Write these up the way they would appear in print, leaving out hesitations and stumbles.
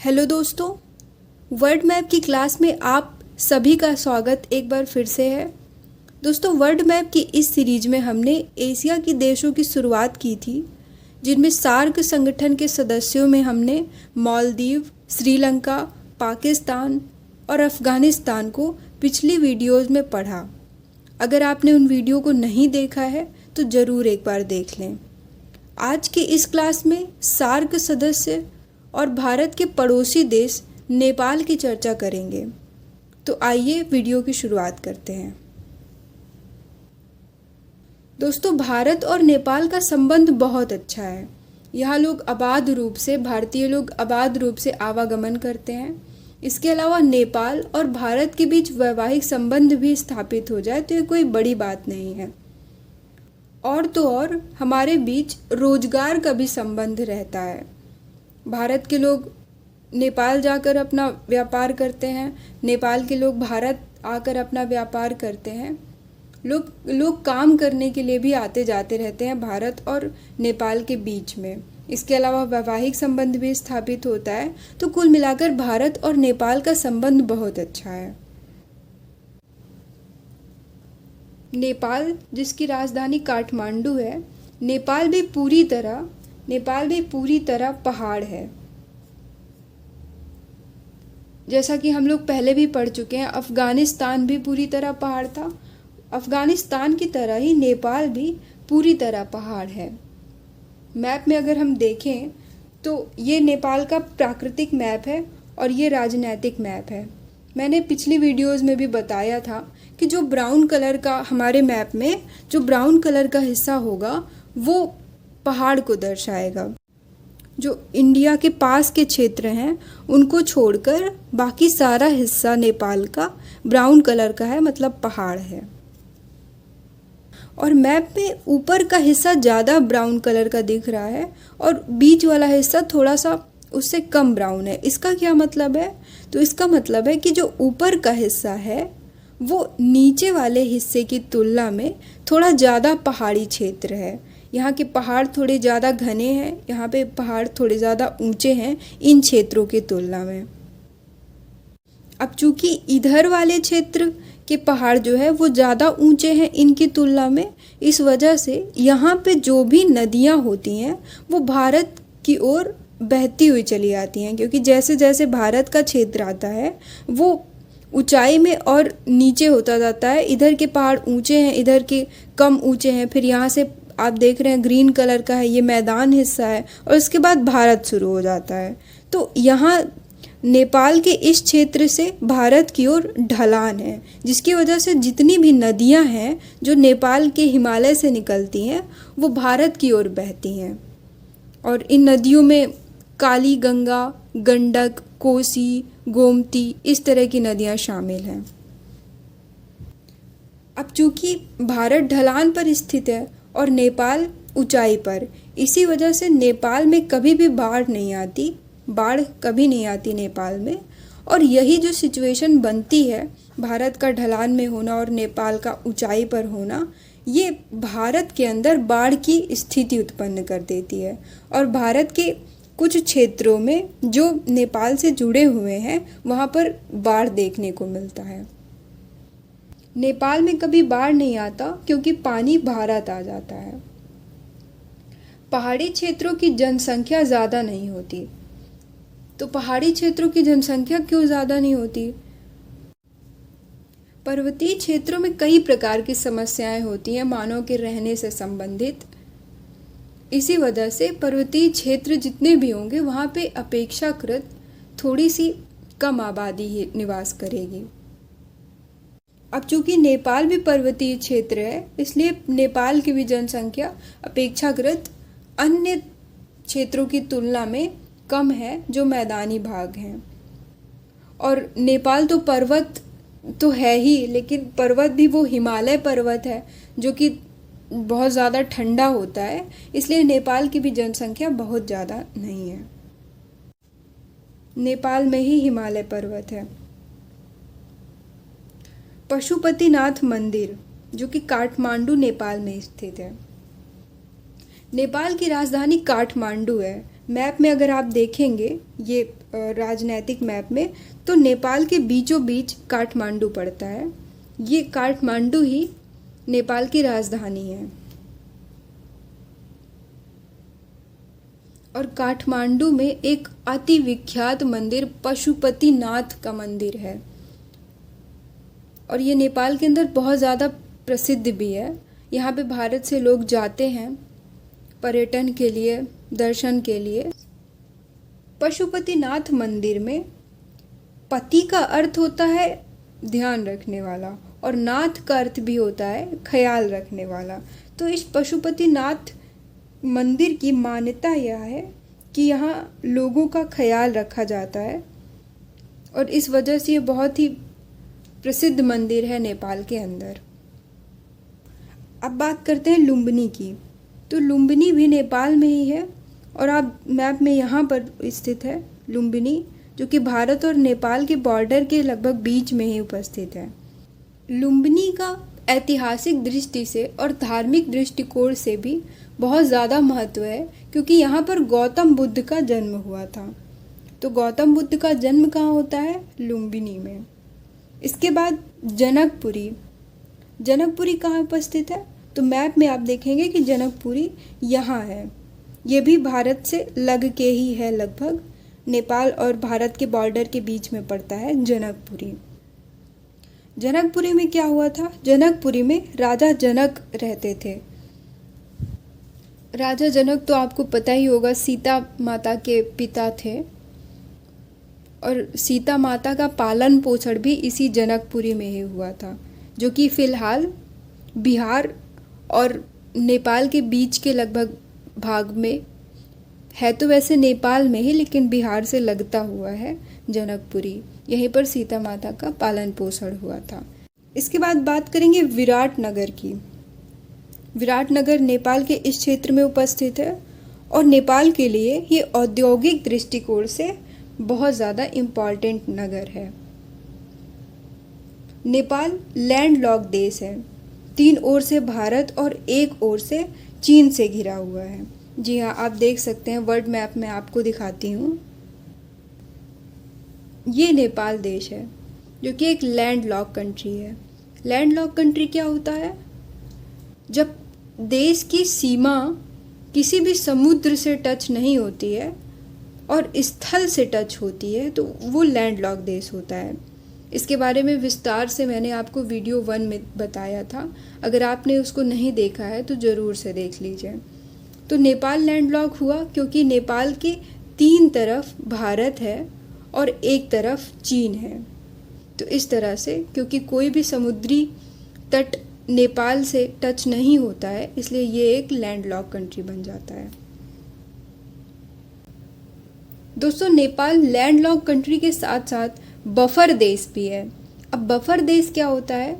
Hello दोस्तों, world map की class में आप सभी का स्वागत एक बार फिर से है। दोस्तों, वर्ल्ड मैप की इस सीरीज में हमने एशिया के देशों की शुरुआत की थी, जिनमें सार्क संगठन के सदस्यों में हमने मालदीव, श्रीलंका, पाकिस्तान और अफ़गानिस्तान को पिछली वीडियोज़ में पढ़ा। अगर आपने उन वीडियो को नहीं देखा है तो ज़रूर एक बार देख लें। आज की इस क्लास में सार्क सदस्य और भारत के पड़ोसी देश नेपाल की चर्चा करेंगे। तो आइए वीडियो की शुरुआत करते हैं। दोस्तों, भारत और नेपाल का संबंध बहुत अच्छा है। यहाँ भारतीय लोग अबाध रूप से आवागमन करते हैं। इसके अलावा नेपाल और भारत के बीच वैवाहिक संबंध भी स्थापित हो जाए तो ये कोई बड़ी बात नहीं है। और तो और हमारे बीच रोजगार का भी संबंध रहता है। भारत के लोग नेपाल जाकर अपना व्यापार करते हैं, नेपाल के लोग भारत आकर अपना व्यापार करते हैं। लोग काम करने के लिए भी आते जाते रहते हैं भारत और नेपाल के बीच में। इसके अलावा वैवाहिक संबंध भी स्थापित होता है। तो कुल मिलाकर भारत और नेपाल का संबंध बहुत अच्छा है। नेपाल, जिसकी राजधानी काठमांडू है, नेपाल भी पूरी तरह पहाड़ है। जैसा कि हम लोग पहले भी पढ़ चुके हैं, अफ़गानिस्तान भी पूरी तरह पहाड़ था। अफ़गानिस्तान की तरह ही नेपाल भी पूरी तरह पहाड़ है। मैप में अगर हम देखें तो ये नेपाल का प्राकृतिक मैप है और ये राजनैतिक मैप है। मैंने पिछली वीडियोज़ में भी बताया था कि जो ब्राउन कलर का हमारे मैप में जो ब्राउन कलर का हिस्सा होगा वो पहाड़ को दर्शाएगा। जो इंडिया के पास के क्षेत्र हैं उनको छोड़कर बाकी सारा हिस्सा नेपाल का ब्राउन कलर का है, मतलब पहाड़ है। और मैप में ऊपर का हिस्सा ज़्यादा ब्राउन कलर का दिख रहा है और बीच वाला हिस्सा थोड़ा सा उससे कम ब्राउन है। इसका क्या मतलब है? तो इसका मतलब है कि जो ऊपर का हिस्सा है वो नीचे वाले हिस्से की तुलना में थोड़ा ज़्यादा पहाड़ी क्षेत्र है। यहाँ के पहाड़ थोड़े ज़्यादा घने हैं, यहाँ पे पहाड़ थोड़े ज़्यादा ऊंचे हैं इन क्षेत्रों की तुलना में। अब चूँकि इधर वाले क्षेत्र के पहाड़ जो है वो ज़्यादा ऊंचे हैं इनकी तुलना में, इस वजह से यहाँ पे जो भी नदियाँ होती हैं वो भारत की ओर बहती हुई चली आती हैं, क्योंकि जैसे जैसे भारत का क्षेत्र आता है वो ऊंचाई में और नीचे होता जाता है। इधर के पहाड़ ऊंचे हैं, इधर के कम ऊंचे हैं। फिर यहाँ से आप देख रहे हैं ग्रीन कलर का है, ये मैदान हिस्सा है और उसके बाद भारत शुरू हो जाता है। तो यहाँ नेपाल के इस क्षेत्र से भारत की ओर ढलान है, जिसकी वजह से जितनी भी नदियाँ हैं जो नेपाल के हिमालय से निकलती हैं वो भारत की ओर बहती हैं। और इन नदियों में काली गंगा, गंडक, कोसी, गोमती, इस तरह की नदियाँ शामिल हैं। अब चूँकि भारत ढलान पर स्थित है और नेपाल ऊंचाई पर, इसी वजह से नेपाल में कभी भी बाढ़ कभी नहीं आती नेपाल में। और यही जो सिचुएशन बनती है, भारत का ढलान में होना और नेपाल का ऊंचाई पर होना, ये भारत के अंदर बाढ़ की स्थिति उत्पन्न कर देती है। और भारत के कुछ क्षेत्रों में जो नेपाल से जुड़े हुए हैं वहाँ पर बाढ़ देखने को मिलता है। नेपाल में कभी बाढ़ नहीं आता क्योंकि पानी भारत आ जाता है। पहाड़ी क्षेत्रों की जनसंख्या ज़्यादा नहीं होती। तो पहाड़ी क्षेत्रों की जनसंख्या क्यों ज़्यादा नहीं होती? पर्वतीय क्षेत्रों में कई प्रकार की समस्याएं होती हैं मानव के रहने से संबंधित। इसी वजह से पर्वतीय क्षेत्र जितने भी होंगे वहाँ पे अपेक्षाकृत थोड़ी सी कम आबादी ही निवास करेगी। अब चूँकि नेपाल भी पर्वतीय क्षेत्र है, इसलिए नेपाल की भी जनसंख्या अपेक्षाकृत अन्य क्षेत्रों की तुलना में कम है जो मैदानी भाग हैं। और नेपाल तो पर्वत तो है ही, लेकिन पर्वत भी वो हिमालय पर्वत है जो कि बहुत ज़्यादा ठंडा होता है, इसलिए नेपाल की भी जनसंख्या बहुत ज़्यादा नहीं है। नेपाल में ही हिमालय पर्वत है। पशुपतिनाथ मंदिर, जो कि काठमांडू नेपाल में स्थित है। नेपाल की राजधानी काठमांडू है। मैप में अगर आप देखेंगे ये राजनैतिक मैप में, तो नेपाल के बीचों बीच काठमांडू पड़ता है। ये काठमांडू ही नेपाल की राजधानी है। और काठमांडू में एक अति विख्यात मंदिर पशुपतिनाथ का मंदिर है, और ये नेपाल के अंदर बहुत ज़्यादा प्रसिद्ध भी है। यहाँ पे भारत से लोग जाते हैं पर्यटन के लिए, दर्शन के लिए। पशुपतिनाथ मंदिर में पति का अर्थ होता है ध्यान रखने वाला, और नाथ का अर्थ भी होता है ख्याल रखने वाला। तो इस पशुपतिनाथ मंदिर की मान्यता यह है कि यहाँ लोगों का ख्याल रखा जाता है, और इस वजह से ये बहुत ही प्रसिद्ध मंदिर है नेपाल के अंदर। अब बात करते हैं लुम्बिनी की। तो लुम्बिनी भी नेपाल में ही है, और आप मैप में यहाँ पर स्थित है लुम्बिनी, जो कि भारत और नेपाल के बॉर्डर के लगभग बीच में ही उपस्थित है। लुम्बिनी का ऐतिहासिक दृष्टि से और धार्मिक दृष्टिकोण से भी बहुत ज़्यादा महत्व है, क्योंकि यहाँ पर गौतम बुद्ध का जन्म हुआ था। तो गौतम बुद्ध का जन्म कहाँ होता है? लुम्बिनी में। इसके बाद जनकपुरी। जनकपुरी कहाँ उपस्थित है? तो मैप में आप देखेंगे कि जनकपुरी यहाँ है। ये भी भारत से लग के ही है, लगभग नेपाल और भारत के बॉर्डर के बीच में पड़ता है जनकपुरी। जनकपुरी में क्या हुआ था? जनकपुरी में राजा जनक रहते थे। राजा जनक तो आपको पता ही होगा, सीता माता के पिता थे, और सीता माता का पालन पोषण भी इसी जनकपुरी में ही हुआ था, जो कि फ़िलहाल बिहार और नेपाल के बीच के लगभग भाग में है। तो वैसे नेपाल में ही, लेकिन बिहार से लगता हुआ है जनकपुरी। यहीं पर सीता माता का पालन पोषण हुआ था। इसके बाद बात करेंगे विराटनगर की। विराटनगर नेपाल के इस क्षेत्र में उपस्थित है, और नेपाल के लिए ये औद्योगिक दृष्टिकोण से बहुत ज़्यादा इम्पॉर्टेंट नगर है। नेपाल लैंडलॉक देश है। 3 ओर से भारत और 1 ओर से चीन से घिरा हुआ है। जी हाँ, आप देख सकते हैं, वर्ल्ड मैप में आपको दिखाती हूँ। ये नेपाल देश है, जो कि एक लैंडलॉक कंट्री है। लैंडलॉक कंट्री क्या होता है? जब देश की सीमा किसी भी समुद्र से टच नहीं होती है और स्थल से टच होती है, तो वो लैंडलॉक देश होता है। इसके बारे में विस्तार से मैंने आपको वीडियो 1 में बताया था। अगर आपने उसको नहीं देखा है तो ज़रूर से देख लीजिए। तो नेपाल लैंडलॉक हुआ क्योंकि नेपाल के 3 तरफ भारत है और 1 तरफ चीन है। तो इस तरह से, क्योंकि कोई भी समुद्री तट नेपाल से टच नहीं होता है, इसलिए ये एक लैंडलॉक कंट्री बन जाता है। दोस्तों, नेपाल लैंडलॉक कंट्री के साथ साथ बफर देश भी है। अब बफर देश क्या होता है?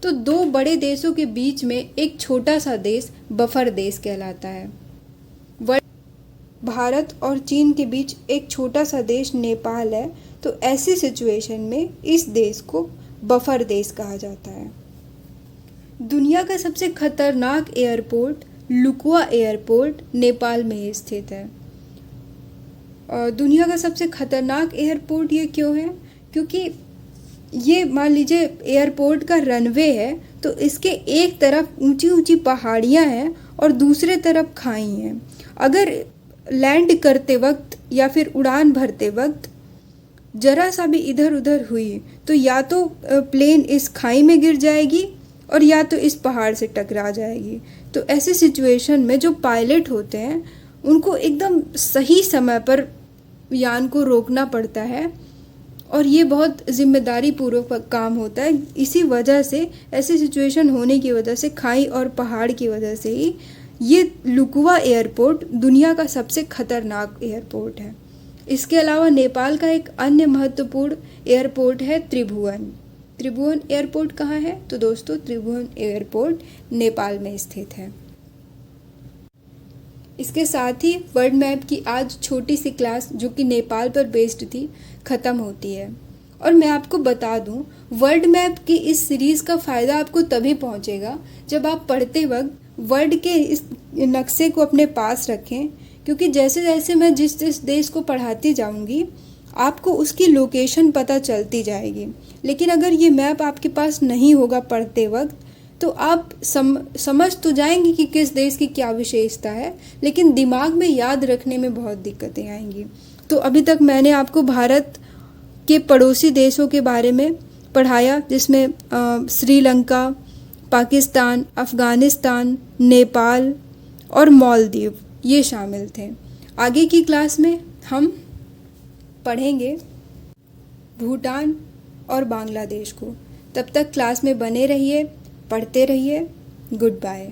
तो 2 बड़े देशों के बीच में एक छोटा सा देश बफर देश कहलाता है। भारत और चीन के बीच एक छोटा सा देश नेपाल है। तो ऐसी सिचुएशन में इस देश को बफर देश कहा जाता है। दुनिया का सबसे खतरनाक एयरपोर्ट लुकुवा एयरपोर्ट नेपाल में ही स्थित है। दुनिया का सबसे खतरनाक एयरपोर्ट ये क्यों है? क्योंकि ये मान लीजिए एयरपोर्ट का रनवे है, तो इसके एक तरफ ऊंची ऊंची पहाड़ियाँ हैं और दूसरे तरफ खाई हैं। अगर लैंड करते वक्त या फिर उड़ान भरते वक्त ज़रा सा भी इधर उधर हुई तो या तो प्लेन इस खाई में गिर जाएगी और या तो इस पहाड़ से टकरा जाएगी। तो ऐसे सिचुएशन में जो पायलट होते हैं उनको एकदम सही समय पर यान को रोकना पड़ता है, और ये बहुत जिम्मेदारी पूर्वक काम होता है। इसी वजह से, ऐसी सिचुएशन होने की वजह से, खाई और पहाड़ की वजह से ही ये लुकुवा एयरपोर्ट दुनिया का सबसे खतरनाक एयरपोर्ट है। इसके अलावा नेपाल का एक अन्य महत्वपूर्ण एयरपोर्ट है त्रिभुवन। त्रिभुवन एयरपोर्ट कहाँ है? तो दोस्तों, त्रिभुवन एयरपोर्ट नेपाल में स्थित है। इसके साथ ही वर्ल्ड मैप की आज छोटी सी क्लास, जो कि नेपाल पर बेस्ड थी, ख़त्म होती है। और मैं आपको बता दूं, वर्ल्ड मैप की इस सीरीज़ का फ़ायदा आपको तभी पहुंचेगा जब आप पढ़ते वक्त वर्ल्ड के इस नक्शे को अपने पास रखें, क्योंकि जैसे जैसे मैं जिस देश को पढ़ाती जाऊंगी आपको उसकी लोकेशन पता चलती जाएगी। लेकिन अगर ये मैप आपके पास नहीं होगा पढ़ते वक्त तो आप समझ तो जाएंगे कि किस देश की क्या विशेषता है, लेकिन दिमाग में याद रखने में बहुत दिक्कतें आएंगी। तो अभी तक मैंने आपको भारत के पड़ोसी देशों के बारे में पढ़ाया, जिसमें श्रीलंका, पाकिस्तान, अफ़गानिस्तान, नेपाल और मालदीव ये शामिल थे। आगे की क्लास में हम पढ़ेंगे भूटान और बांग्लादेश को। तब तक क्लास में बने रहिए, पढ़ते रहिए। Good bye.